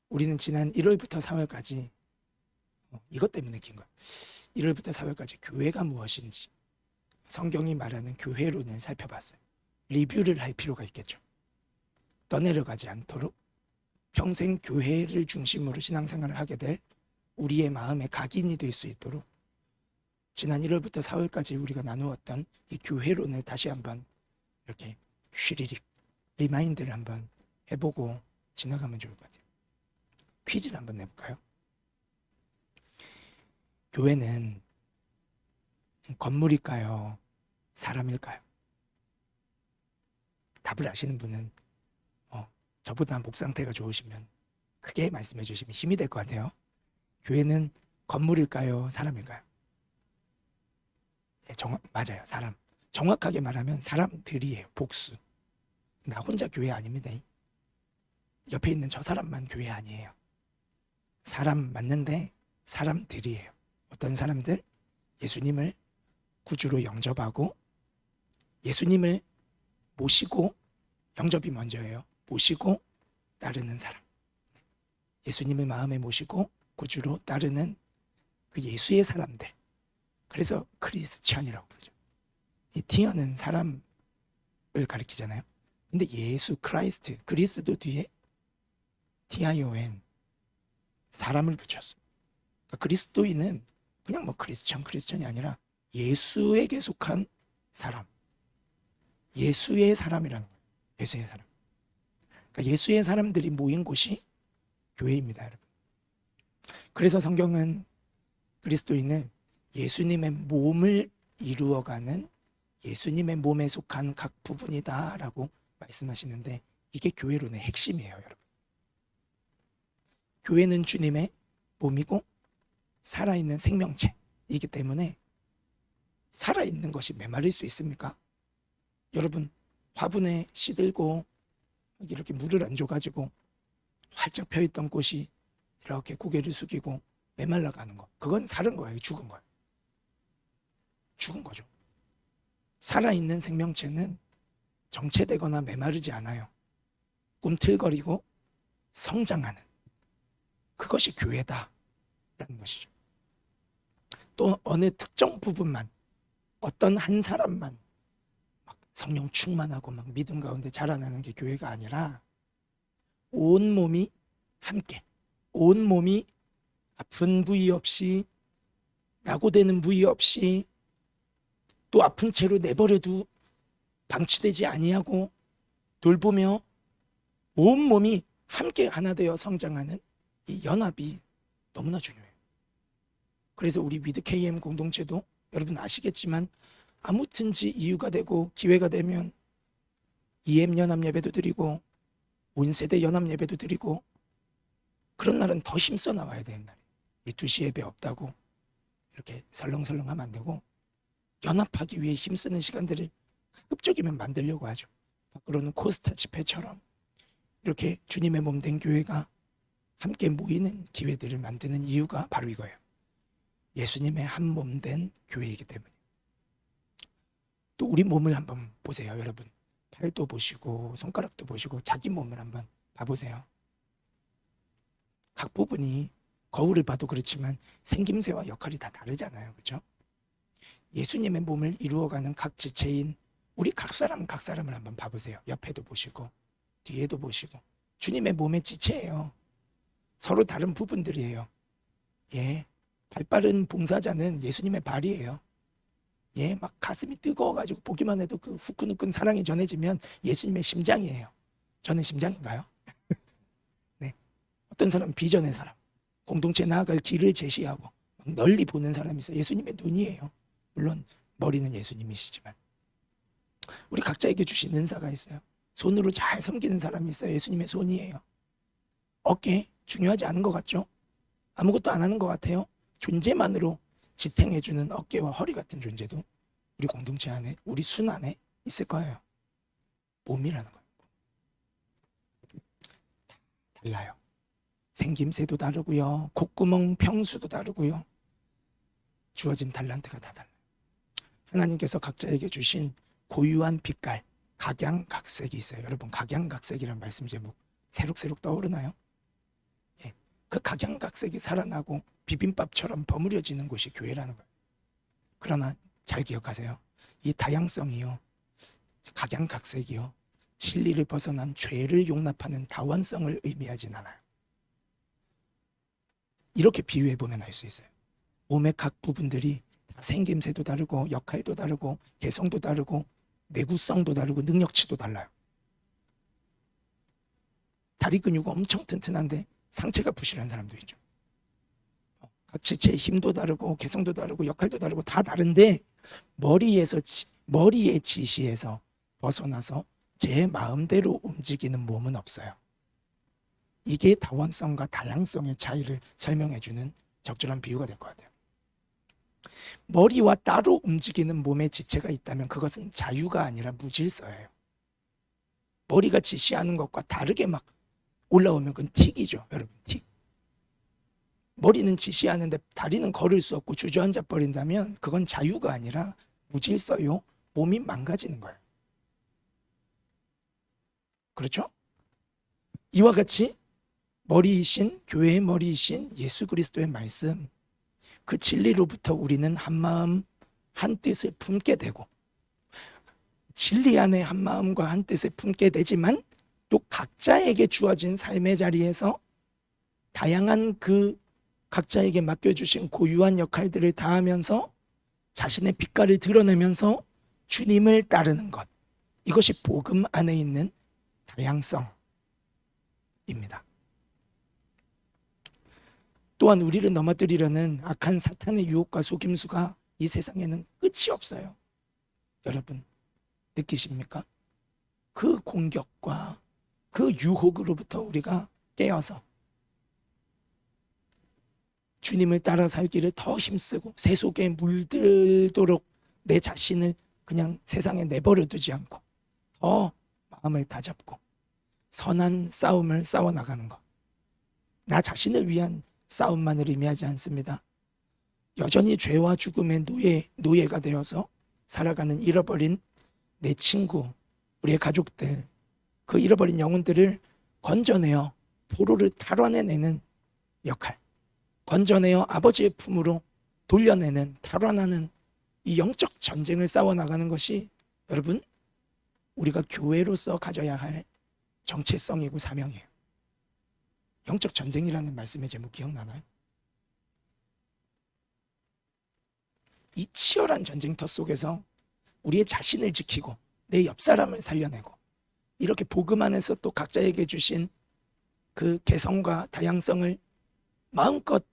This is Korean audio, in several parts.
우리는 지난 1월부터 4월까지 이것 때문에 긴 거야. 1월부터 4월까지 교회가 무엇인지 성경이 말하는 교회론을 살펴봤어요. 리뷰를 할 필요가 있겠죠. 떠내려가지 않도록 평생 교회를 중심으로 신앙생활을 하게 될 우리의 마음의 각인이 될 수 있도록 지난 1월부터 4월까지 우리가 나누었던 이 교회론을 다시 한번 이렇게 쉬리릭 리마인드를 한번 해보고 지나가면 좋을 것 같아요. 퀴즈를 한번 내볼까요? 교회는 건물일까요? 사람일까요? 답을 아시는 분은 저보다 목 상태가 좋으시면 크게 말씀해 주시면 힘이 될 것 같아요. 교회는 건물일까요? 사람일까요? 네, 맞아요. 사람. 정확하게 말하면 사람들이에요. 복수. 나 혼자 교회 아닙니다. 옆에 있는 저 사람만 교회 아니에요. 사람 맞는데 사람들이에요. 어떤 사람들? 예수님을 구주로 영접하고 예수님을 모시고 영접이 먼저예요. 모시고 따르는 사람. 예수님을 마음에 모시고 구주로 따르는 그 예수의 사람들. 그래서 크리스천이라고 부르죠. 이 티어는 사람을 가리키잖아요. 근데 예수 크라이스트 그리스도 뒤에 TION 사람을 붙였어요. 그러니까 그리스도인은 그냥 뭐 크리스천이 아니라 예수에게 속한 사람. 예수의 사람이라는 거예요. 예수의 사람. 그러니까 예수의 사람들이 모인 곳이 교회입니다, 여러분. 그래서 성경은 그리스도인을 예수님의 몸을 이루어가는 예수님의 몸에 속한 각 부분이다라고 말씀하시는데 이게 교회론의 핵심이에요, 여러분. 교회는 주님의 몸이고 살아있는 생명체이기 때문에 살아있는 것이 메마를 수 있습니까? 여러분, 화분에 씨 들고 이렇게 물을 안 줘가지고 활짝 펴있던 꽃이 이렇게 고개를 숙이고 메말라가는 거, 그건 사는 거예요? 죽은 거예요? 죽은 거죠. 살아있는 생명체는 정체되거나 메마르지 않아요. 꿈틀거리고 성장하는 그것이 교회다라는 것이죠. 또 어느 특정 부분만 어떤 한 사람만 막 성령 충만하고 막 믿음 가운데 자라나는 게 교회가 아니라 온 몸이 함께 온 몸이 아픈 부위 없이 낙오되는 부위 없이 또 아픈 채로 내버려도 방치되지 아니하고 돌보며 온 몸이 함께 하나 되어 성장하는 이 연합이 너무나 중요해요. 그래서 우리 위드 KM 공동체도 여러분 아시겠지만 아무튼지 이유가 되고 기회가 되면 EM 연합 예배도 드리고 온 세대 연합 예배도 드리고 그런 날은 더 힘써 나와야 되는 날이에요. 이 2시 예배 없다고 이렇게 설렁설렁 하면 안 되고 연합하기 위해 힘쓰는 시간들을 가급적이면 만들려고 하죠. 밖으로는 코스타 집회처럼 이렇게 주님의 몸 된 교회가 함께 모이는 기회들을 만드는 이유가 바로 이거예요. 예수님의 한 몸 된 교회이기 때문에. 또 우리 몸을 한번 보세요, 여러분. 팔도 보시고 손가락도 보시고 자기 몸을 한번 봐보세요. 각 부분이 거울을 봐도 그렇지만 생김새와 역할이 다 다르잖아요, 그렇죠? 예수님의 몸을 이루어가는 각 지체인 우리 각 사람을 한번 봐보세요. 옆에도 보시고 뒤에도 보시고 주님의 몸의 지체예요. 서로 다른 부분들이에요. 예, 발빠른 봉사자는 예수님의 발이에요. 예, 막 가슴이 뜨거워가지고 보기만 해도 그 후끈후끈 사랑이 전해지면 예수님의 심장이에요. 저는 심장인가요? 네. 어떤 사람은 비전의 사람, 공동체 나아갈 길을 제시하고 막 널리 보는 사람이 있어요. 예수님의 눈이에요. 물론 머리는 예수님이시지만 우리 각자에게 주신 은사가 있어요. 손으로 잘 섬기는 사람이 있어요. 예수님의 손이에요. 어깨 중요하지 않은 것 같죠? 아무것도 안 하는 것 같아요. 존재만으로 지탱해주는 어깨와 허리 같은 존재도 우리 공동체 안에, 우리 순 안에 있을 거예요. 몸이라는 거예요. 달라요. 생김새도 다르고요. 콧구멍 평수도 다르고요. 주어진 달란트가 다 달라요. 하나님께서 각자에게 주신 고유한 빛깔, 각양각색이 있어요. 여러분, 각양각색이라는 말씀 제목 새록새록 떠오르나요? 예, 그 각양각색이 살아나고 비빔밥처럼 버무려지는 곳이 교회라는 거예요. 그러나 잘 기억하세요. 이 다양성이요, 각양각색이요, 진리를 벗어난 죄를 용납하는 다원성을 의미하진 않아요. 이렇게 비유해 보면 알 수 있어요. 몸의 각 부분들이 다 생김새도 다르고 역할도 다르고 개성도 다르고 내구성도 다르고 능력치도 달라요. 다리 근육 엄청 튼튼한데 상체가 부실한 사람도 있죠. 각 지체의 힘도 다르고 개성도 다르고 역할도 다르고 다 다른데 머리의 지시에서 벗어나서 제 마음대로 움직이는 몸은 없어요. 이게 다원성과 다양성의 차이를 설명해주는 적절한 비유가 될 것 같아요. 머리와 따로 움직이는 몸의 지체가 있다면 그것은 자유가 아니라 무질서예요. 머리가 지시하는 것과 다르게 막 올라오면 그건 틱이죠, 여러분. 틱. 머리는 지시하는데 다리는 걸을 수 없고 주저앉아 버린다면 그건 자유가 아니라 무질서요, 몸이 망가지는 거예요. 그렇죠? 이와 같이 머리이신, 교회의 머리이신 예수 그리스도의 말씀, 그 진리로부터 우리는 한 마음 한 뜻을 품게 되고, 진리 안에 한 마음과 한 뜻을 품게 되지만 또 각자에게 주어진 삶의 자리에서 다양한 그 각자에게 맡겨주신 고유한 역할들을 다하면서 자신의 빛깔을 드러내면서 주님을 따르는 것, 이것이 복음 안에 있는 다양성입니다. 또한 우리를 넘어뜨리려는 악한 사탄의 유혹과 속임수가 이 세상에는 끝이 없어요. 여러분 느끼십니까? 그 공격과 그 유혹으로부터 우리가 깨어서 주님을 따라 살기를 더 힘쓰고 새 속에 물들도록 내 자신을 그냥 세상에 내버려 두지 않고 더 마음을 다잡고 선한 싸움을 싸워나가는 것, 나 자신을 위한 싸움만을 의미하지 않습니다. 여전히 죄와 죽음의 노예가 되어서 살아가는 잃어버린 내 친구, 우리의 가족들, 그 잃어버린 영혼들을 건져내어 포로를 탈환해내는 역할, 건져내어 아버지의 품으로 돌려내는, 탈환하는 이 영적 전쟁을 싸워나가는 것이 여러분 우리가 교회로서 가져야 할 정체성이고 사명이에요. 영적 전쟁이라는 말씀의 제목 기억나나요? 이 치열한 전쟁터 속에서 우리의 자신을 지키고 내 옆 사람을 살려내고 이렇게 복음 안에서 또 각자에게 주신 그 개성과 다양성을 마음껏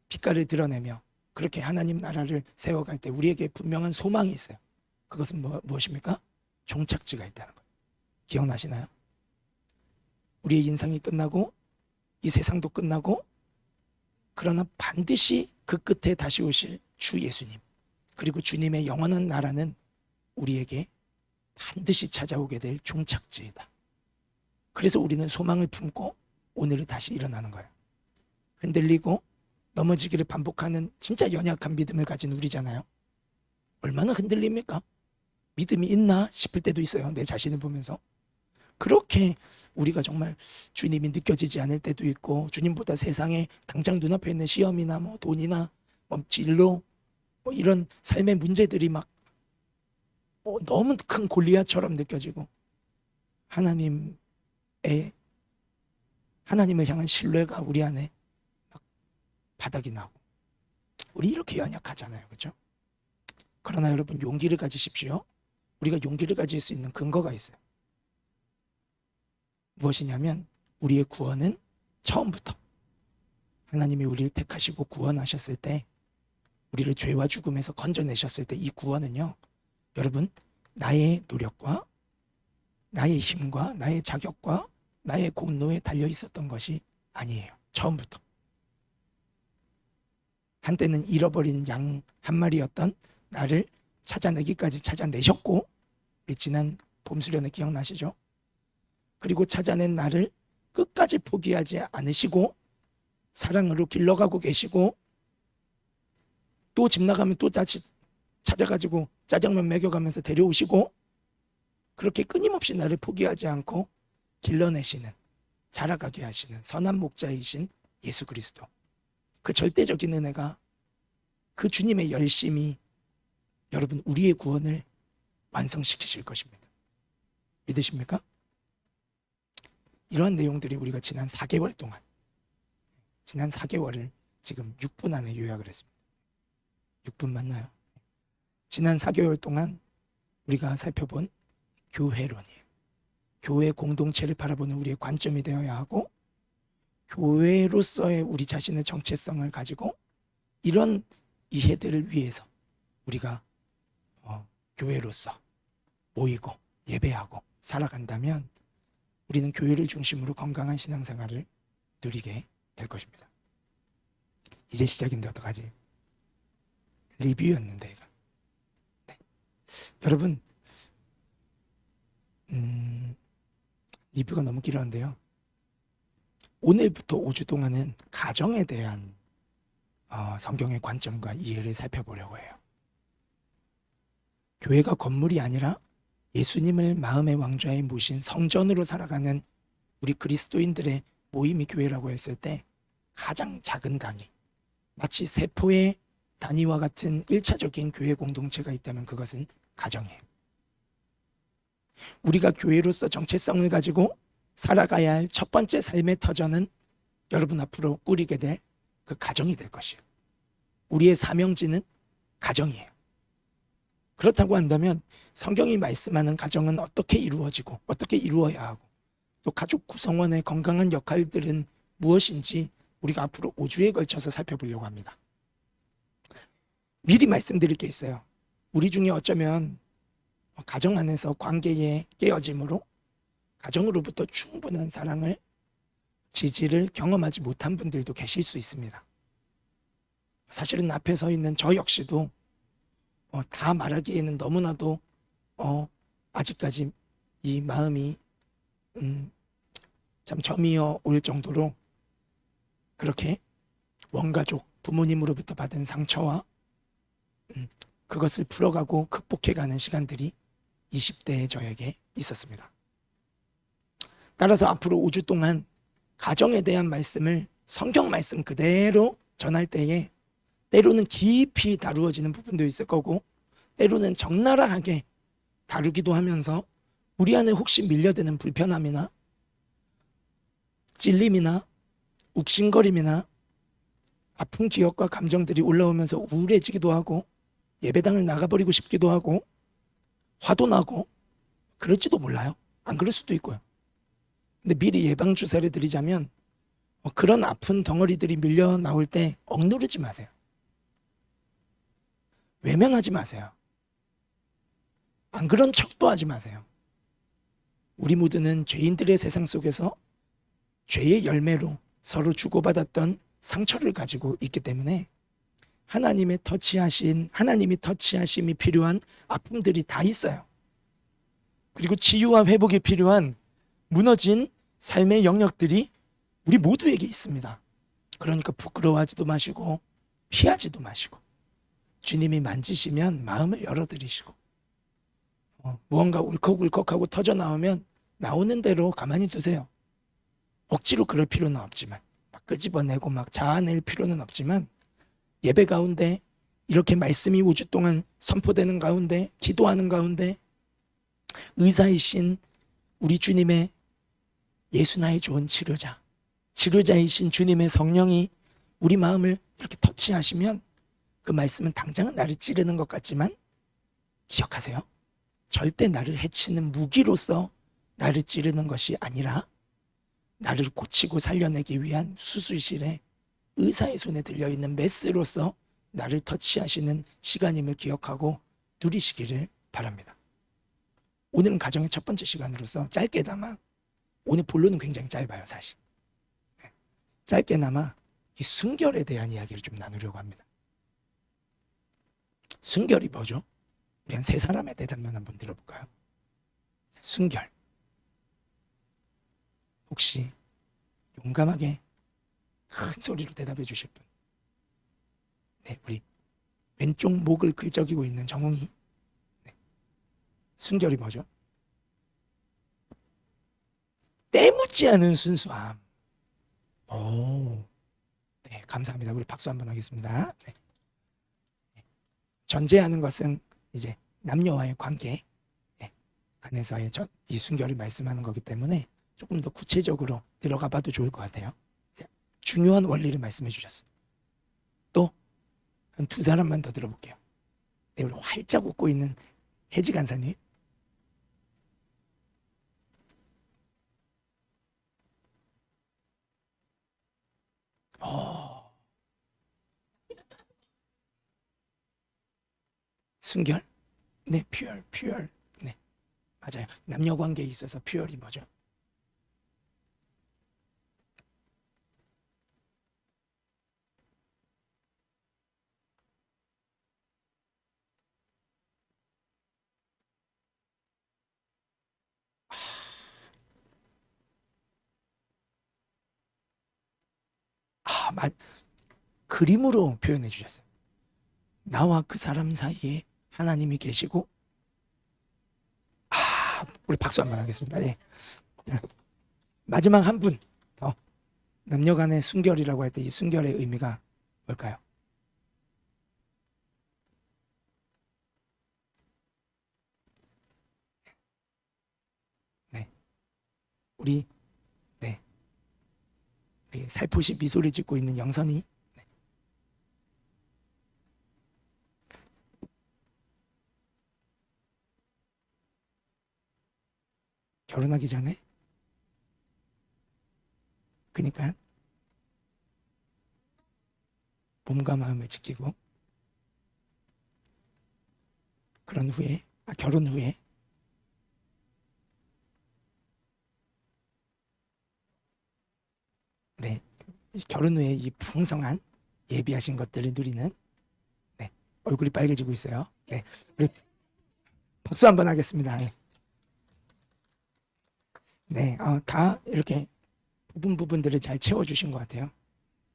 빛깔을 드러내며 그렇게 하나님 나라를 세워갈 때 우리에게 분명한 소망이 있어요. 그것은 무엇입니까? 종착지가 있다는 것. 기억나시나요? 우리의 인생이 끝나고 이 세상도 끝나고, 그러나 반드시 그 끝에 다시 오실 주 예수님, 그리고 주님의 영원한 나라는 우리에게 반드시 찾아오게 될 종착지이다. 그래서 우리는 소망을 품고 오늘을 다시 일어나는 거예요. 흔들리고 넘어지기를 반복하는 진짜 연약한 믿음을 가진 우리잖아요. 얼마나 흔들립니까? 믿음이 있나 싶을 때도 있어요. 내 자신을 보면서. 그렇게 우리가 정말 주님이 느껴지지 않을 때도 있고, 주님보다 세상에 당장 눈앞에 있는 시험이나 돈이나 진로 이런 삶의 문제들이 막 너무 큰 골리앗처럼 느껴지고, 하나님을 향한 신뢰가 우리 안에 막 바닥이 나고, 우리 이렇게 연약하잖아요, 그렇죠? 그러나 여러분 용기를 가지십시오. 우리가 용기를 가질 수 있는 근거가 있어요. 무엇이냐면 우리의 구원은 처음부터 하나님이 우리를 택하시고 구원하셨을 때, 우리를 죄와 죽음에서 건져내셨을 때 이 구원은요, 여러분 나의 노력과 나의 힘과 나의 자격과 나의 공로에 달려 있었던 것이 아니에요. 처음부터. 한때는 잃어버린 양 한 마리였던 나를 찾아내기까지 찾아내셨고, 우리 지난 봄 수련회 기억나시죠? 그리고 찾아낸 나를 끝까지 포기하지 않으시고 사랑으로 길러가고 계시고, 또 집 나가면 또 다시 찾아가지고 짜장면 먹여가면서 데려오시고, 그렇게 끊임없이 나를 포기하지 않고 길러내시는, 자라가게 하시는 선한 목자이신 예수 그리스도, 그 절대적인 은혜가, 그 주님의 열심이 여러분 우리의 구원을 완성시키실 것입니다. 믿으십니까? 이러한 내용들이 우리가 지난 4개월 동안, 지난 4개월을 지금 6분 안에 요약을 했습니다. 6분 맞나요? 지난 4개월 동안 우리가 살펴본 교회론이에요. 교회 공동체를 바라보는 우리의 관점이 되어야 하고, 교회로서의 우리 자신의 정체성을 가지고 이런 이해들을 위해서 우리가 교회로서 모이고 예배하고 살아간다면 우리는 교회를 중심으로 건강한 신앙생활을 누리게 될 것입니다. 이제 시작인데 어떡하지? 리뷰였는데 이거. 네. 여러분, 리뷰가 너무 길었는데요. 오늘부터 5주 동안은 가정에 대한 성경의 관점과 이해를 살펴보려고 해요. 교회가 건물이 아니라 예수님을 마음의 왕좌에 모신 성전으로 살아가는 우리 그리스도인들의 모임이 교회라고 했을 때 가장 작은 단위, 마치 세포의 단위와 같은 1차적인 교회 공동체가 있다면 그것은 가정이에요. 우리가 교회로서 정체성을 가지고 살아가야 할 첫 번째 삶의 터전은 여러분 앞으로 꾸리게 될 그 가정이 될 것이에요. 우리의 사명지는 가정이에요. 그렇다고 한다면 성경이 말씀하는 가정은 어떻게 이루어지고 어떻게 이루어야 하고, 또 가족 구성원의 건강한 역할들은 무엇인지 우리가 앞으로 5주에 걸쳐서 살펴보려고 합니다. 미리 말씀드릴 게 있어요. 우리 중에 어쩌면 가정 안에서 관계의 깨어짐으로 가정으로부터 충분한 사랑을, 지지를 경험하지 못한 분들도 계실 수 있습니다. 사실은 앞에 서 있는 저 역시도 다 말하기에는 너무나도 아직까지 이 마음이 참 저미어 올 정도로 그렇게 원가족 부모님으로부터 받은 상처와 그것을 풀어가고 극복해가는 시간들이 20대의 저에게 있었습니다. 따라서 앞으로 5주 동안 가정에 대한 말씀을 성경 말씀 그대로 전할 때에 때로는 깊이 다루어지는 부분도 있을 거고, 때로는 적나라하게 다루기도 하면서 우리 안에 혹시 밀려드는 불편함이나 찔림이나 욱신거림이나 아픈 기억과 감정들이 올라오면서 우울해지기도 하고, 예배당을 나가버리고 싶기도 하고, 화도 나고 그럴지도 몰라요. 안 그럴 수도 있고요. 근데 미리 예방 주사를 드리자면 그런 아픈 덩어리들이 밀려 나올 때 억누르지 마세요. 외면하지 마세요. 안 그런 척도 하지 마세요. 우리 모두는 죄인들의 세상 속에서 죄의 열매로 서로 주고받았던 상처를 가지고 있기 때문에 하나님이 터치하심이 필요한 아픔들이 다 있어요. 그리고 치유와 회복이 필요한 무너진 삶의 영역들이 우리 모두에게 있습니다. 그러니까 부끄러워하지도 마시고 피하지도 마시고 주님이 만지시면 마음을 열어드리시고, 무언가 울컥울컥하고 터져 나오면 나오는 대로 가만히 두세요. 억지로 그럴 필요는 없지만, 막 끄집어내고 막 자아낼 필요는 없지만, 예배 가운데 이렇게 말씀이 5주 동안 선포되는 가운데, 기도하는 가운데 의사이신 우리 주님의 예수나의 좋은 치료자이신 주님의 성령이 우리 마음을 이렇게 터치하시면 그 말씀은 당장은 나를 찌르는 것 같지만 기억하세요. 절대 나를 해치는 무기로서 나를 찌르는 것이 아니라 나를 고치고 살려내기 위한 수술실에 의사의 손에 들려있는 메스로서 나를 터치하시는 시간임을 기억하고 누리시기를 바랍니다. 오늘은 가정의 첫 번째 시간으로서 짧게나마, 오늘 본론은 굉장히 짧아요 사실. 짧게나마 이 순결에 대한 이야기를 좀 나누려고 합니다. 순결이 뭐죠? 우리 한 세 사람의 대답만 한번 들어볼까요? 순결. 혹시 용감하게 큰 소리로 대답해 주실 분? 네, 우리 왼쪽 목을 긁적이고 있는 정웅이. 네. 순결이 뭐죠? 때묻지 않은 순수함. 오, 감사합니다. 우리 박수 한번 하겠습니다. 네. 전제하는 것은 이제 남녀와의 관계 안에서의 이 순결을 말씀하는 거기 때문에 조금 더 구체적으로 들어가 봐도 좋을 것 같아요. 중요한 원리를 말씀해 주셨어요. 또 한 두 사람만 더 들어볼게요. 네, 우리 활짝 웃고 있는 혜지 간사님. 순결? 네, 퓨얼. 네, 맞아요. 남녀 관계에 있어서 퓨얼이 뭐죠? 아, 그림으로 표현해 주셨어요. 나와 그 사람 사이에 하나님이 계시고, 우리 박수 한번 하겠습니다. 예. 자, 마지막 한 분 더. 남녀 간의 순결이라고 할 때 이 순결의 의미가 뭘까요? 네. 우리 살포시 미소를 짓고 있는 영선이. 네. 결혼하기 전에 그러니까 몸과 마음을 지키고 그런 후에 결혼 후에 네, 결혼 후에 이 풍성한 예비하신 것들을 누리는 네, 얼굴이 빨개지고 있어요. 네, 우리 박수 한번 하겠습니다. 네, 다 이렇게 부분들을 잘 채워주신 것 같아요.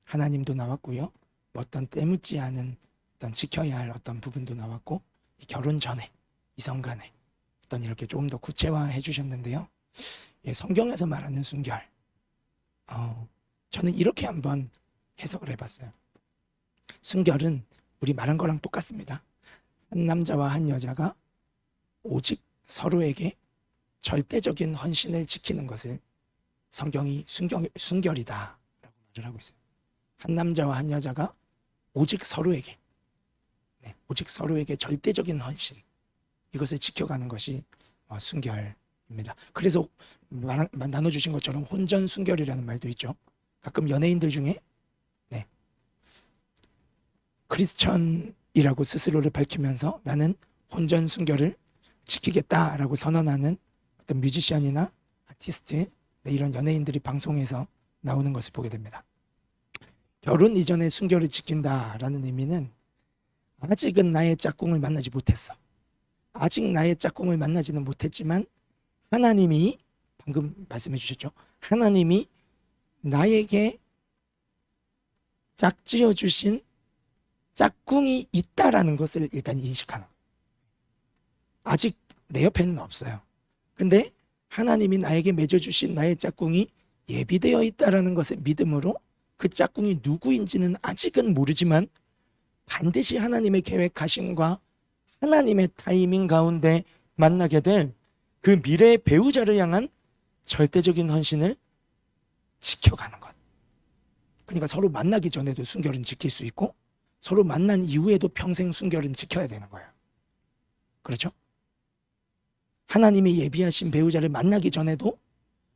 하나님도 나왔고요. 어떤 때묻지 않은 어떤 지켜야 할 어떤 부분도 나왔고 이 결혼 전에 이성 간에 어떤 이렇게 조금 더 구체화해 주셨는데요. 성경에서 말하는 순결, 저는 이렇게 한번 해석을 해봤어요. 순결은 우리 말한 거랑 똑같습니다. 한 남자와 한 여자가 오직 서로에게 절대적인 헌신을 지키는 것을 성경이 순결이다 라고 말을 하고 있어요. 한 남자와 한 여자가 오직 서로에게 절대적인 헌신, 이것을 지켜가는 것이 순결입니다. 그래서 나눠주신 것처럼 혼전 순결이라는 말도 있죠. 가끔 연예인들 중에 크리스천이라고 스스로를 밝히면서 나는 혼전 순결을 지키겠다라고 선언하는 어떤 뮤지션이나 아티스트, 이런 연예인들이 방송에서 나오는 것을 보게 됩니다. 결혼 이전에 순결을 지킨다라는 의미는 아직은 나의 짝꿍을 만나지 못했어. 아직 나의 짝꿍을 만나지는 못했지만 하나님이 방금 말씀해 주셨죠. 하나님이 나에게 짝지어 주신 짝꿍이 있다라는 것을 일단 인식하는. 아직 내 옆에는 없어요. 근데 하나님이 나에게 맺어주신 나의 짝꿍이 예비되어 있다라는 것을 믿음으로 그 짝꿍이 누구인지는 아직은 모르지만 반드시 하나님의 계획하심과 하나님의 타이밍 가운데 만나게 될 그 미래의 배우자를 향한 절대적인 헌신을 지켜가는 것. 그러니까 서로 만나기 전에도 순결은 지킬 수 있고 서로 만난 이후에도 평생 순결은 지켜야 되는 거예요. 그렇죠? 하나님이 예비하신 배우자를 만나기 전에도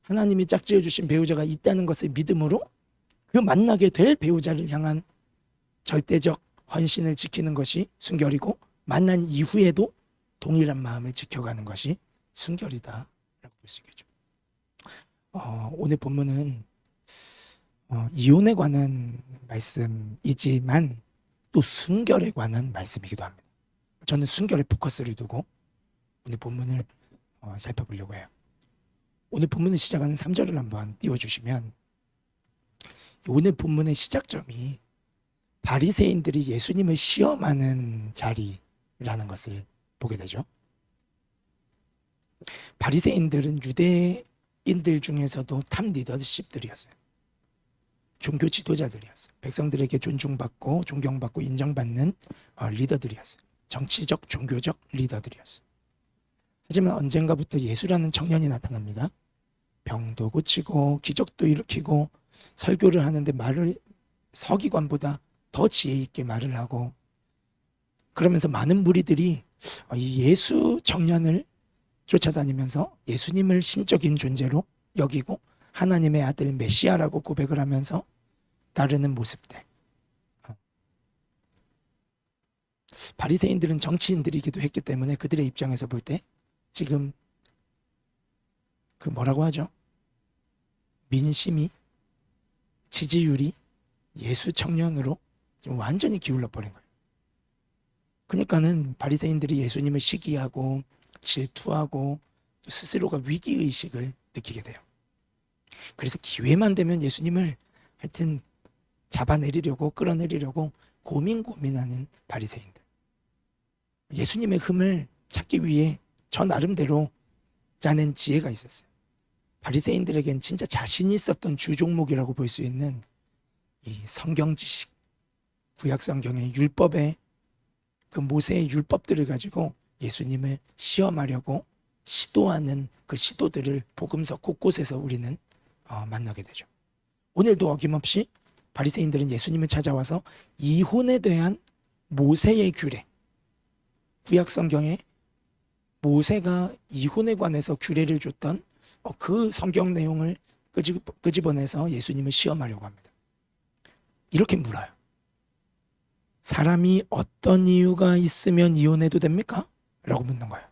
하나님이 짝지어 주신 배우자가 있다는 것을 믿음으로 그 만나게 될 배우자를 향한 절대적 헌신을 지키는 것이 순결이고 만난 이후에도 동일한 마음을 지켜가는 것이 순결이다라고 볼 수 있겠죠. 오늘 본문은 이혼에 관한 말씀이지만 또 순결에 관한 말씀이기도 합니다. 저는 순결에 포커스를 두고 오늘 본문을 살펴보려고 해요. 오늘 본문을 시작하는 3절을 한번 띄워주시면 오늘 본문의 시작점이 바리새인들이 예수님을 시험하는 자리라는 것을 보게 되죠. 바리새인들은 유대인들 중에서도 탑 리더십들이었어요. 종교 지도자들이었어요. 백성들에게 존중받고 존경받고 인정받는 리더들이었어요. 정치적, 종교적 리더들이었어요. 하지만 언젠가부터 예수라는 청년이 나타납니다. 병도 고치고 기적도 일으키고 설교를 하는데 서기관보다 더 지혜 있게 말을 하고, 그러면서 많은 무리들이 이 예수 청년을 쫓아다니면서 예수님을 신적인 존재로 여기고 하나님의 아들 메시아라고 고백을 하면서 따르는 모습들. 바리새인들은 정치인들이기도 했기 때문에 그들의 입장에서 볼 때 지금 그 뭐라고 하죠? 민심이, 지지율이 예수 청년으로 지금 완전히 기울어 버린 거예요. 그러니까는 바리새인들이 예수님을 시기하고 질투하고 또 스스로가 위기의식을 느끼게 돼요. 그래서 기회만 되면 예수님을 하여튼 잡아내리려고 끌어내리려고 고민하는 바리새인들. 예수님의 흠을 찾기 위해 저 나름대로 짜낸 지혜가 있었어요. 바리새인들에겐 진짜 자신 있었던 주 종목이라고 볼 수 있는 이 성경 지식, 구약 성경의 율법의 그 모세의 율법들을 가지고 예수님을 시험하려고 시도하는 그 시도들을 복음서 곳곳에서 우리는 만나게 되죠. 오늘도 어김없이 바리새인들은 예수님을 찾아와서 이혼에 대한 모세의 규례, 구약 성경에 모세가 이혼에 관해서 규례를 줬던 그 성경 내용을 끄집어내서 예수님을 시험하려고 합니다. 이렇게 물어요. 사람이 어떤 이유가 있으면 이혼해도 됩니까? 라고 묻는 거예요.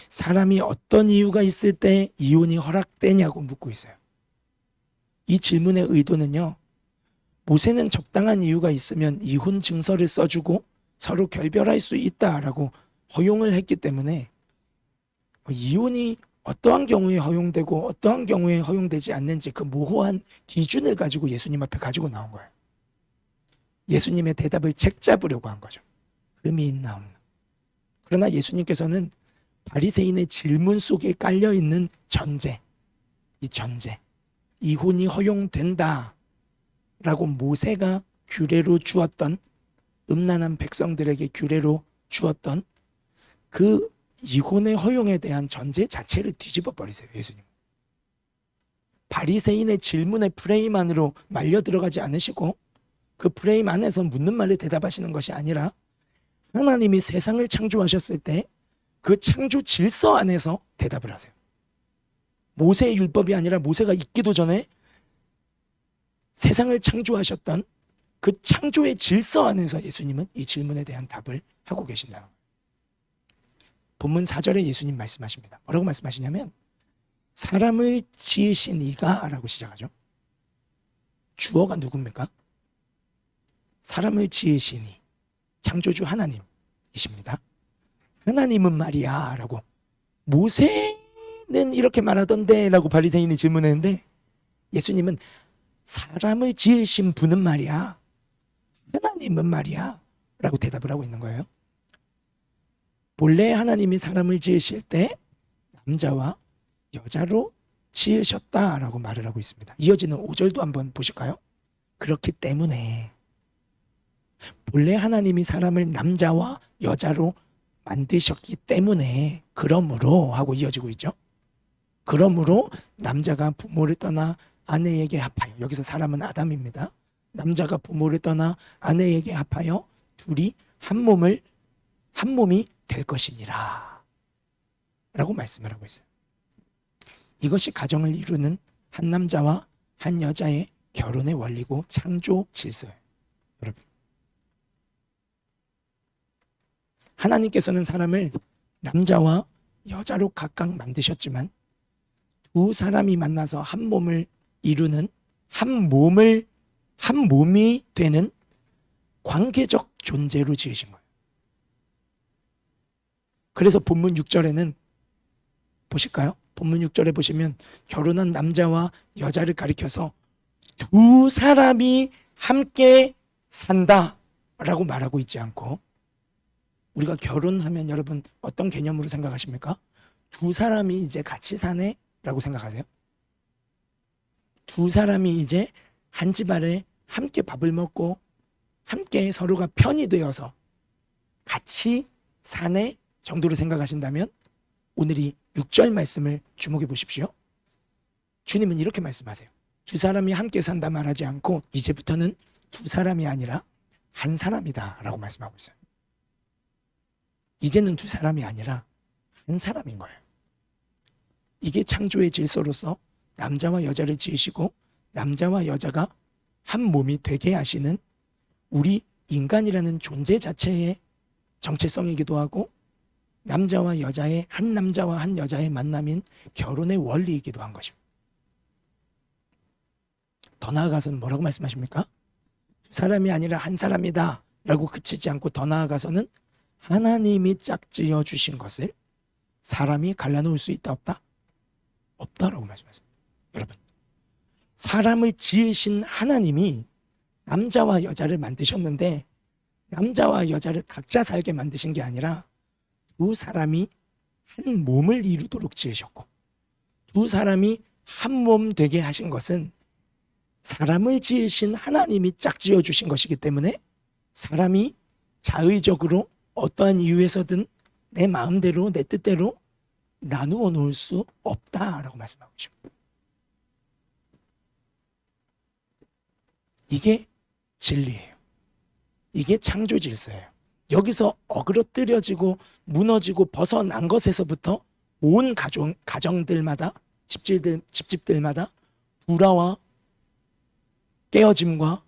사람이 어떤 이유가 있을 때 이혼이 허락되냐고 묻고 있어요. 이 질문의 의도는요, 모세는 적당한 이유가 있으면 이혼 증서를 써주고 서로 결별할 수 있다라고 허용을 했기 때문에 이혼이 어떠한 경우에 허용되고 어떠한 경우에 허용되지 않는지 그 모호한 기준을 가지고 예수님 앞에 가지고 나온 거예요. 예수님의 대답을 책잡으려고 한 거죠. 의미 있나 없나. 그러나 예수님께서는 바리새인의 질문 속에 깔려있는 전제, 이 전제, 이혼이 허용된다 라고 모세가 규례로 주었던, 음란한 백성들에게 규례로 주었던 그 이혼의 허용에 대한 전제 자체를 뒤집어 버리세요. 예수님. 바리새인의 질문의 프레임 안으로 말려 들어가지 않으시고 그 프레임 안에서 묻는 말에 대답하시는 것이 아니라 하나님이 세상을 창조하셨을 때 그 창조 질서 안에서 대답을 하세요. 모세의 율법이 아니라 모세가 있기도 전에 세상을 창조하셨던 그 창조의 질서 안에서 예수님은 이 질문에 대한 답을 하고 계신다는 거예요. 본문 4절에 예수님 말씀하십니다. 뭐라고 말씀하시냐면 사람을 지으신 이가 라고 시작하죠. 주어가 누굽니까? 사람을 지으시니 창조주 하나님이십니다. 하나님은 말이야 라고, 모세는 이렇게 말하던데 라고 바리새인이 질문했는데 예수님은 사람을 지으신 분은 말이야, 하나님은 말이야 라고 대답을 하고 있는 거예요. 본래 하나님이 사람을 지으실 때 남자와 여자로 지으셨다라고 말을 하고 있습니다. 이어지는 5절도 한번 보실까요? 그렇기 때문에, 본래 하나님이 사람을 남자와 여자로 만드셨기 때문에, 그러므로 하고 이어지고 있죠. 그러므로 남자가 부모를 떠나 아내에게 합하여, 여기서 사람은 아담입니다. 남자가 부모를 떠나 아내에게 합하여 둘이 한 몸이 될 것이니라 라고 말씀을 하고 있어요. 이것이 가정을 이루는 한 남자와 한 여자의 결혼의 원리고 창조 질서예요. 여러분, 하나님께서는 사람을 남자와 여자로 각각 만드셨지만 두 사람이 만나서 한 몸을 이루는, 한 몸이 되는 관계적 존재로 지으신 거예요. 그래서 본문 6절에는 보실까요? 본문 6절에 보시면 결혼한 남자와 여자를 가리켜서 두 사람이 함께 산다라고 말하고 있지 않고, 우리가 결혼하면 여러분 어떤 개념으로 생각하십니까? 두 사람이 이제 같이 사네? 라고 생각하세요? 두 사람이 이제 한 집 아래 함께 밥을 먹고 함께 서로가 편이 되어서 같이 사내 정도로 생각하신다면 오늘 이 6절 말씀을 주목해 보십시오. 주님은 이렇게 말씀하세요. 두 사람이 함께 산다 말하지 않고 이제부터는 두 사람이 아니라 한 사람이다 라고 말씀하고 있어요. 이제는 두 사람이 아니라 한 사람인 거예요. 이게 창조의 질서로서 남자와 여자를 지으시고 남자와 여자가 한 몸이 되게 하시는 우리 인간이라는 존재 자체의 정체성이기도 하고 남자와 여자의 한 남자와 한 여자의 만남인 결혼의 원리이기도 한 것입니다. 더 나아가서는 뭐라고 말씀하십니까? 두 사람이 아니라 한 사람이다 라고 그치지 않고 더 나아가서는 하나님이 짝지어 주신 것을 사람이 갈라놓을 수 있다 없다? 없다라고 말씀하세요. 여러분, 사람을 지으신 하나님이 남자와 여자를 만드셨는데 남자와 여자를 각자 살게 만드신 게 아니라 두 사람이 한 몸을 이루도록 지으셨고 두 사람이 한 몸 되게 하신 것은 사람을 지으신 하나님이 짝지어 주신 것이기 때문에 사람이 자의적으로 어떠한 이유에서든 내 마음대로 내 뜻대로 나누어 놓을 수 없다라고 말씀하고 있습니다. 이게 진리예요. 이게 창조 질서예요. 여기서 어그러뜨려지고 무너지고 벗어난 것에서부터 온 가정들마다 집집들마다 불화와 깨어짐과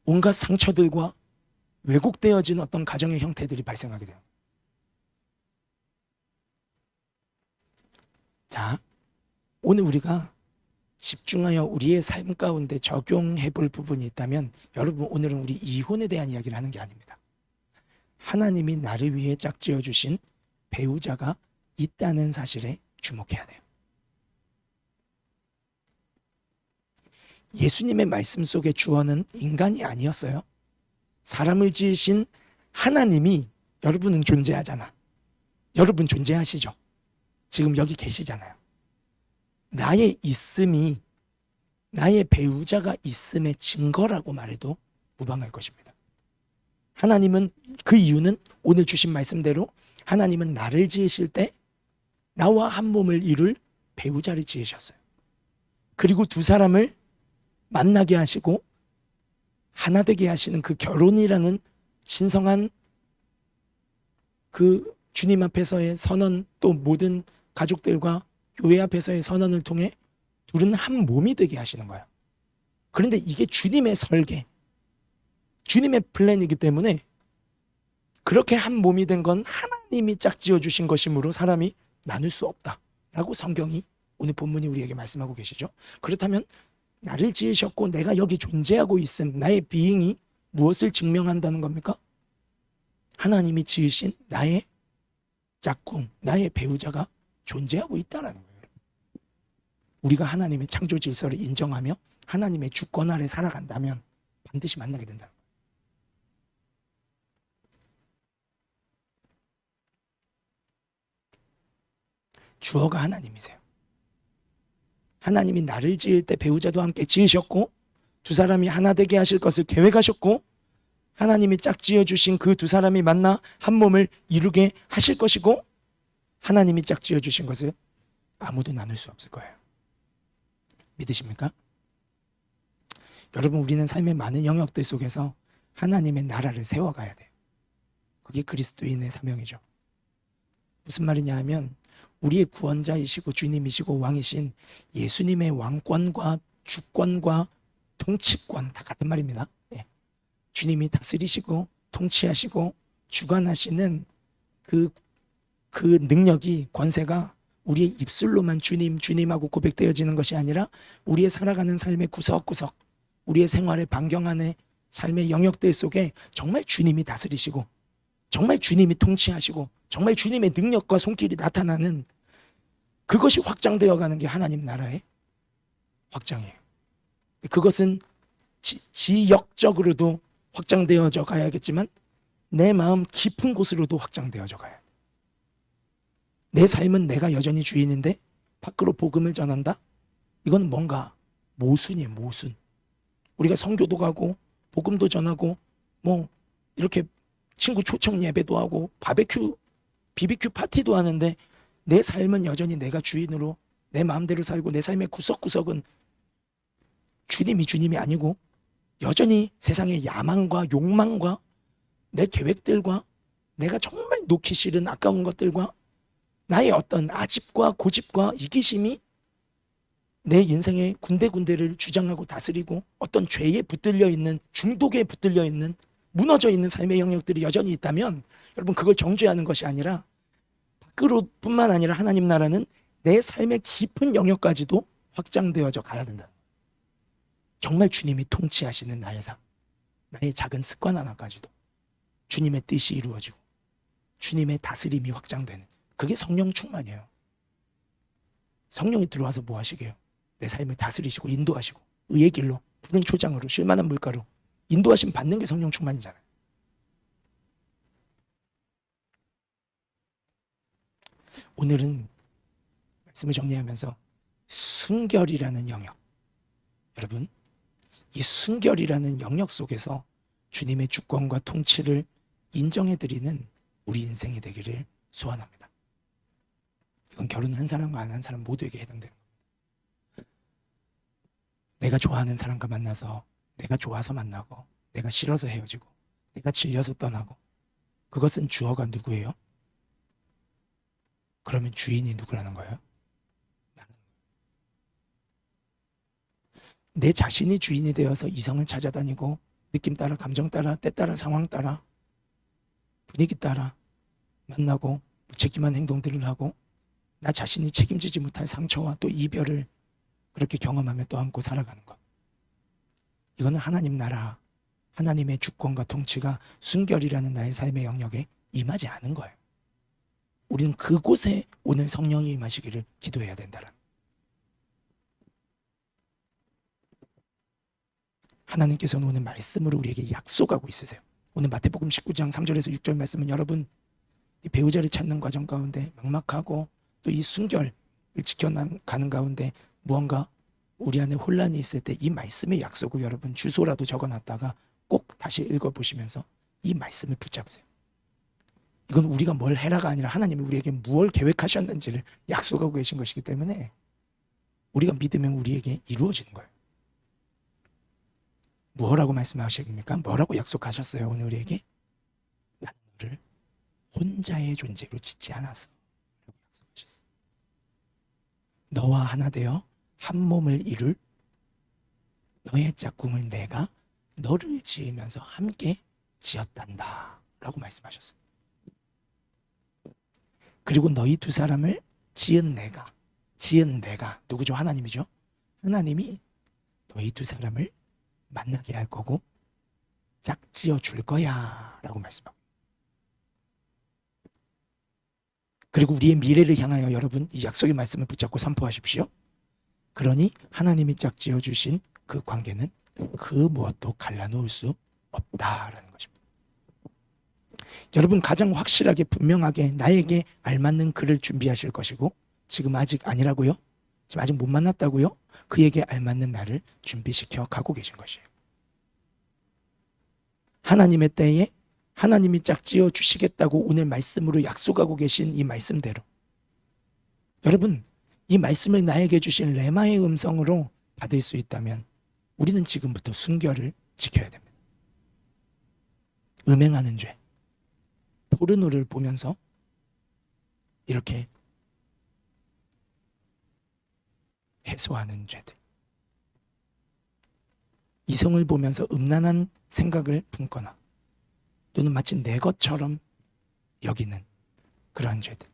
온갖 상처들과 왜곡되어진 어떤 가정의 형태들이 발생하게 돼요. 자, 오늘 우리가 집중하여 우리의 삶 가운데 적용해 볼 부분이 있다면 여러분, 오늘은 우리 이혼에 대한 이야기를 하는 게 아닙니다. 하나님이 나를 위해 짝지어 주신 배우자가 있다는 사실에 주목해야 돼요. 예수님의 말씀 속의 주어는 인간이 아니었어요. 사람을 지으신 하나님이 여러분은 존재하잖아. 여러분 존재하시죠? 지금 여기 계시잖아요. 나의 있음이 나의 배우자가 있음의 증거라고 말해도 무방할 것입니다. 하나님은 그 이유는 오늘 주신 말씀대로 하나님은 나를 지으실 때 나와 한 몸을 이룰 배우자를 지으셨어요. 그리고 두 사람을 만나게 하시고 하나 되게 하시는 그 결혼이라는 신성한 그 주님 앞에서의 선언, 또 모든 가족들과 교회 앞에서의 선언을 통해 둘은 한 몸이 되게 하시는 거예요. 그런데 이게 주님의 설계, 주님의 플랜이기 때문에 그렇게 한 몸이 된 건 하나님이 짝지어 주신 것이므로 사람이 나눌 수 없다라고 성경이 오늘 본문이 우리에게 말씀하고 계시죠. 그렇다면 나를 지으셨고 내가 여기 존재하고 있음, 나의 비잉이 무엇을 증명한다는 겁니까? 하나님이 지으신 나의 짝꿍, 나의 배우자가 존재하고 있다라는 거예요. 우리가 하나님의 창조 질서를 인정하며 하나님의 주권 아래 살아간다면 반드시 만나게 된다는 거예요. 주어가 하나님이세요. 하나님이 나를 지을 때 배우자도 함께 지으셨고 두 사람이 하나 되게 하실 것을 계획하셨고 하나님이 짝지어 주신 그 두 사람이 만나 한 몸을 이루게 하실 것이고 하나님이 짝지어 주신 것을 아무도 나눌 수 없을 거예요. 믿으십니까? 여러분, 우리는 삶의 많은 영역들 속에서 하나님의 나라를 세워가야 돼요. 그게 그리스도인의 사명이죠. 무슨 말이냐 하면 우리의 구원자이시고 주님이시고 왕이신 예수님의 왕권과 주권과 통치권 다 같은 말입니다. 예. 주님이 다스리시고 통치하시고 주관하시는 그 능력이, 권세가 우리의 입술로만 주님하고 고백되어지는 것이 아니라 우리의 살아가는 삶의 구석구석, 우리의 생활의 반경 안에 삶의 영역들 속에 정말 주님이 다스리시고 정말 주님이 통치하시고 정말 주님의 능력과 손길이 나타나는 그것이 확장되어 가는 게 하나님 나라의 확장이에요. 그것은 지역적으로도 확장되어져 가야겠지만 내 마음 깊은 곳으로도 확장되어져 가야 돼. 내 삶은 내가 여전히 주인인데 밖으로 복음을 전한다? 이건 뭔가 모순이에요, 모순. 우리가 선교도 가고 복음도 전하고 뭐 이렇게 친구 초청 예배도 하고 BBQ 파티도 하는데 내 삶은 여전히 내가 주인으로 내 마음대로 살고 내 삶의 구석구석은 주님이 아니고 여전히 세상의 야망과 욕망과 내 계획들과 내가 정말 놓기 싫은 아까운 것들과 나의 어떤 아집과 고집과 이기심이 내 인생의 군데군데를 주장하고 다스리고 어떤 죄에 붙들려 있는 중독에 붙들려 있는 무너져 있는 삶의 영역들이 여전히 있다면 여러분 그걸 정죄하는 것이 아니라 밖으로뿐만 아니라 하나님 나라는 내 삶의 깊은 영역까지도 확장되어져 가야 된다. 정말 주님이 통치하시는 나의 삶, 나의 작은 습관 하나까지도 주님의 뜻이 이루어지고 주님의 다스림이 확장되는 그게 성령 충만이에요. 성령이 들어와서 뭐 하시게요? 내 삶을 다스리시고 인도하시고 의의 길로 푸른 초장으로 쉴만한 물가로 인도하심 받는 게 성령 충만이잖아요. 오늘은 말씀을 정리하면서 순결이라는 영역, 여러분 이 순결이라는 영역 속에서 주님의 주권과 통치를 인정해드리는 우리 인생이 되기를 소원합니다. 이건 결혼한 사람과 안 한 사람 모두에게 해당되는 겁니다. 내가 좋아하는 사람과 만나서 내가 좋아서 만나고 내가 싫어서 헤어지고 내가 질려서 떠나고 그것은 주어가 누구예요? 그러면 주인이 누구라는 거예요? 나는. 내 자신이 주인이 되어서 이성을 찾아다니고 느낌 따라 감정 따라 때 따라 상황 따라 분위기 따라 만나고 무책임한 행동들을 하고 나 자신이 책임지지 못할 상처와 또 이별을 그렇게 경험하며 또 안고 살아가는 것. 이거는 하나님 나라, 하나님의 주권과 통치가 순결이라는 나의 삶의 영역에 임하지 않은 거예요. 우리는 그곳에 오늘 성령이 임하시기를 기도해야 된다는. 하나님께서는 오늘 말씀으로 우리에게 약속하고 있으세요. 오늘 마태복음 19장 3절에서 6절 말씀은 여러분 이 배우자를 찾는 과정 가운데 막막하고 또 이 순결을 지켜가는 가운데 무언가 우리 안에 혼란이 있을 때 이 말씀의 약속을 여러분 주소라도 적어놨다가 꼭 다시 읽어보시면서 이 말씀을 붙잡으세요. 이건 우리가 뭘 해라가 아니라 하나님이 우리에게 무엇을 계획하셨는지를 약속하고 계신 것이기 때문에 우리가 믿으면 우리에게 이루어지는 거예요. 뭐라고 말씀하십니까? 뭐라고 약속하셨어요? 오늘 우리에게? 나는 너를 혼자의 존재로 짓지 않았어 라고 약속하셨어요. 너와 하나 되어 한 몸을 이룰 너의 짝꿍을 내가 너를 지으면서 함께 지었단다 라고 말씀하셨어요. 그리고 너희 두 사람을 지은 내가 누구죠? 하나님이죠. 하나님이 너희 두 사람을 만나게 할 거고 짝지어 줄 거야 라고 말씀하고, 그리고 우리의 미래를 향하여 여러분 이 약속의 말씀을 붙잡고 선포하십시오. 그러니 하나님이 짝지어 주신 그 관계는 그 무엇도 갈라놓을 수 없다라는 것입니다. 여러분 가장 확실하게 분명하게 나에게 알맞는 그를 준비하실 것이고, 지금 아직 아니라고요? 지금 아직 못 만났다고요? 그에게 알맞는 나를 준비시켜 가고 계신 것이에요. 하나님의 때에 하나님이 짝지어 주시겠다고 오늘 말씀으로 약속하고 계신 이 말씀대로 여러분 이 말씀을 나에게 주신 레마의 음성으로 받을 수 있다면 우리는 지금부터 순결을 지켜야 됩니다. 음행하는 죄, 포르노를 보면서 이렇게 해소하는 죄들, 이성을 보면서 음란한 생각을 품거나 또는 마치 내 것처럼 여기는 그러한 죄들,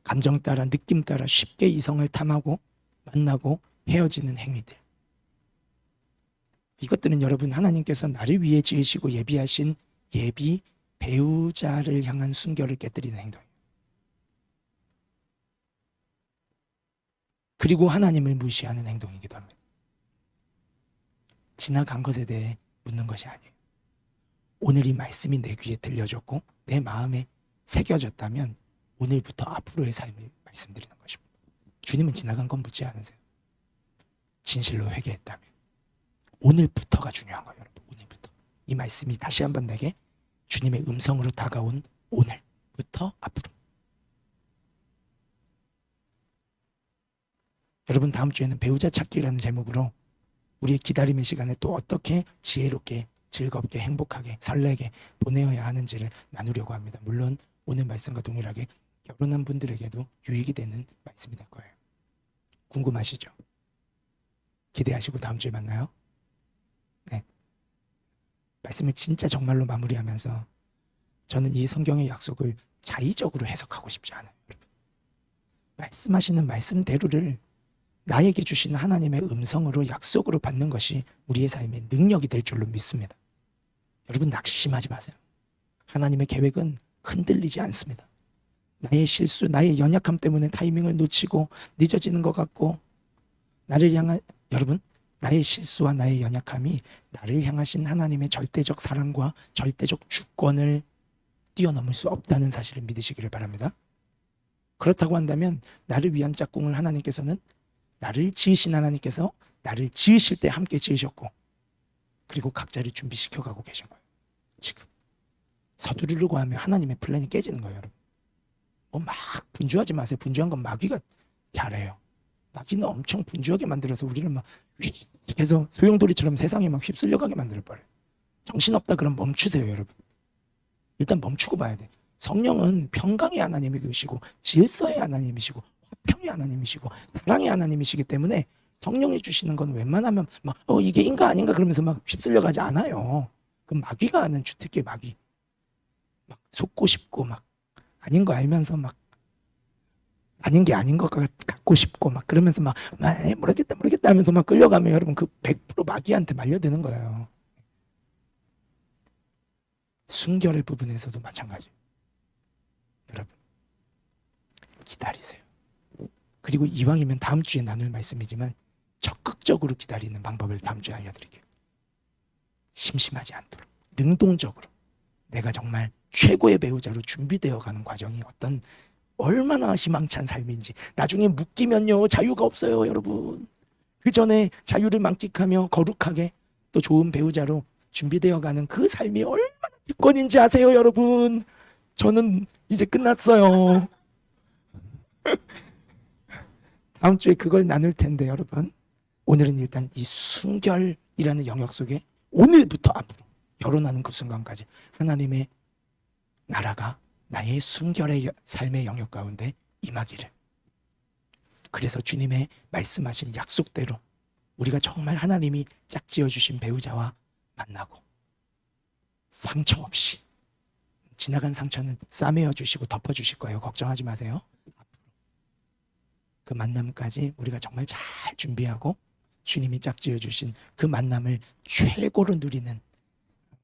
감정 따라 느낌 따라 쉽게 이성을 탐하고 만나고 헤어지는 행위들, 이것들은 여러분 하나님께서 나를 위해 지으시고 예비하신 예비 배우자를 향한 순결을 깨뜨리는 행동이에요. 그리고 하나님을 무시하는 행동이기도 합니다. 지나간 것에 대해 묻는 것이 아니에요. 오늘 이 말씀이 내 귀에 들려졌고 내 마음에 새겨졌다면 오늘부터 앞으로의 삶을 말씀드리는 것입니다. 주님은 지나간 건 묻지 않으세요. 진실로 회개했다면, 오늘부터가 중요한 거예요, 여러분. 오늘부터. 이 말씀이 다시 한번 내게 주님의 음성으로 다가온 오늘부터 앞으로. 여러분, 다음 주에는 배우자 찾기라는 제목으로 우리의 기다림의 시간을 또 어떻게 지혜롭게, 즐겁게, 행복하게, 설레게 보내어야 하는지를 나누려고 합니다. 물론 오늘 말씀과 동일하게 결혼한 분들에게도 유익이 되는 말씀이 될 거예요. 궁금하시죠? 기대하시고 다음 주에 만나요. 네. 말씀을 진짜 정말로 마무리하면서 저는 이 성경의 약속을 자의적으로 해석하고 싶지 않아요, 여러분. 말씀하시는 말씀대로를 나에게 주시는 하나님의 음성으로 약속으로 받는 것이 우리의 삶의 능력이 될 줄로 믿습니다. 여러분, 낙심하지 마세요. 하나님의 계획은 흔들리지 않습니다. 나의 실수, 나의 연약함 때문에 타이밍을 놓치고 늦어지는 것 같고, 나를 향한, 여러분, 나의 실수와 나의 연약함이 나를 향하신 하나님의 절대적 사랑과 절대적 주권을 뛰어넘을 수 없다는 사실을 믿으시기를 바랍니다. 그렇다고 한다면 나를 위한 짝꿍을 하나님께서는, 나를 지으신 하나님께서 나를 지으실 때 함께 지으셨고, 그리고 각자를 준비시켜가고 계신 거예요. 지금 서두르려고 하면 하나님의 플랜이 깨지는 거예요, 여러분. 막 분주하지 마세요. 분주한 건 마귀가 잘해요. 마귀는 엄청 분주하게 만들어서 우리를 막 해서 소용돌이처럼 세상에 막 휩쓸려가게 만들어버려요. 정신없다 그럼 멈추세요, 여러분. 일단 멈추고 봐야 돼. 성령은 평강의 하나님이시고 질서의 하나님이시고 화평의 하나님이시고 사랑의 하나님이시기 때문에 성령이 주시는 건 웬만하면 막 이게 인가 아닌가 그러면서 막 휩쓸려가지 않아요. 그 마귀가 하는 주특기 마귀. 막 속고 싶고 막 아닌 거 알면서 막 아닌 게 아닌 것 같고 싶고 막 그러면서 막 모르겠다 하면서 막 끌려가면 여러분 그 100% 마귀한테 말려드는 거예요. 순결의 부분에서도 마찬가지. 여러분 기다리세요. 그리고 이왕이면 다음 주에 나눌 말씀이지만 적극적으로 기다리는 방법을 다음 주에 알려드릴게요. 심심하지 않도록 능동적으로 내가 정말 최고의 배우자로 준비되어 가는 과정이 얼마나 희망찬 삶인지. 나중에 묶이면요 자유가 없어요, 여러분. 그 전에 자유를 만끽하며 거룩하게 또 좋은 배우자로 준비되어 가는 그 삶이 얼마나 특권인지 아세요, 여러분? 저는 이제 끝났어요. 다음 주에 그걸 나눌 텐데, 여러분. 오늘은 일단 이 순결이라는 영역 속에 오늘부터 앞으로 결혼하는 그 순간까지 하나님의 나라가 나의 순결의 삶의 영역 가운데 임하기를. 그래서 주님의 말씀하신 약속대로 우리가 정말 하나님이 짝지어 주신 배우자와 만나고 상처 없이, 지나간 상처는 싸매어 주시고 덮어 주실 거예요. 걱정하지 마세요. 그 만남까지 우리가 정말 잘 준비하고 주님이 짝지어 주신 그 만남을 최고로 누리는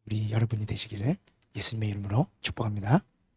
우리 여러분이 되시기를 예수님의 이름으로 축복합니다.